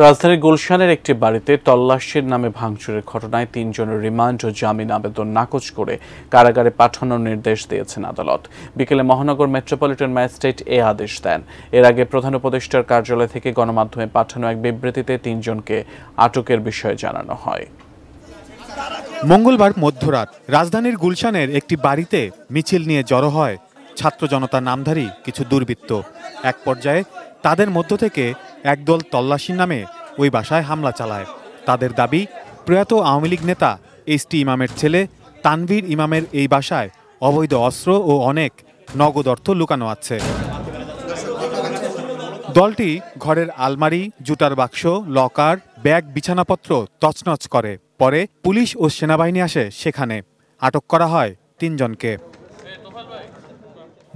রাজধানীর গুলশানের একটি বাড়িতে তল্লাশির নামে ভাঙচুরের ঘটনায় ৩ জনের রিমান্ড ও জামিন আবেদন নাকচ করে কারাগারে পাঠানোর নির্দেশ দিয়েছেন আদালত। বিকেলে মহানগর মেট্রোপলিটন ম্যাজিস্ট্রেট এ আদেশ দেন। এর আগে প্রধান উপদেষ্টার কার্যালয় থেকে গণমাধ্যমে পাঠানো এক বিবৃতিতে ৩ জনকে আটকের বিষয়ে জানানো হয়। মঙ্গলবার মধ্যরাত রাজধানীর গুলশানের একটি বাড়িতে মিছিল নিয়ে জড়ো হয় ছাত্র জনতা নামধারী কিছু দুর্বৃত্ত। এক পর্যায়ে তাদের মধ্য থেকে একদল তল্লাশির নামে ওই বাসায় হামলা চালায়। তাদের দাবি, প্রয়াত আওয়ামী লীগ নেতা এস.টি. ইমামের ছেলে তানভীর ইমামের এই বাসায় অবৈধ অস্ত্র ও অনেক নগদ অর্থ লুকানো আছে। দলটি ঘরের আলমারি, জুতার বাক্স, লকার, ব্যাগ, বিছানাপত্র তছনছ করে। পরে পুলিশ ও সেনাবাহিনী আসে সেখানে। আটক করা হয় ৩ জনকে।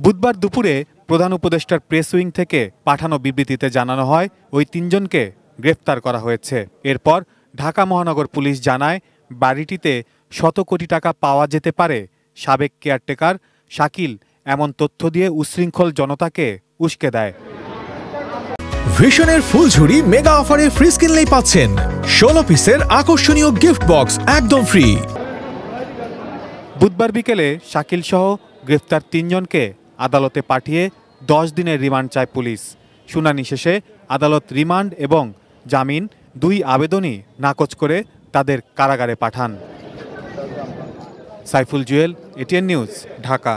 বুধবার দুপুরে প্রধান উপদেষ্টার প্রেস উইং থেকে পাঠানো বিবৃতিতে জানানো হয় ওই ৩ জনকে গ্রেফতার করা হয়েছে। এরপর ঢাকা মহানগর পুলিশ জানায়, বাড়িটিতে শত কোটি টাকা পাওয়া যেতে পারে। সাবেক কেয়ারটেকার শাকিল এমন তথ্য দিয়ে উচ্ছৃঙ্খল জনতাকে উস্কে দেয়। ভিশনের ফুলঝুরি মেগা অফারে ফ্রিজ কিনলেই পাচ্ছেন 16 পিসের আকর্ষণীয় গিফট বক্স একদম ফ্রি। বুধবার বিকেলে শাকিল সহ গ্রেফতার ৩ জনকে আদালতে পাঠিয়ে 10 দিনের রিমান্ড চায় পুলিশ। শুনানি শেষে আদালত রিমান্ড এবং জামিন 2 আবেদনই নাকচ করে তাদের কারাগারে পাঠান। Saiful Jewel, ATN News, Dhaka.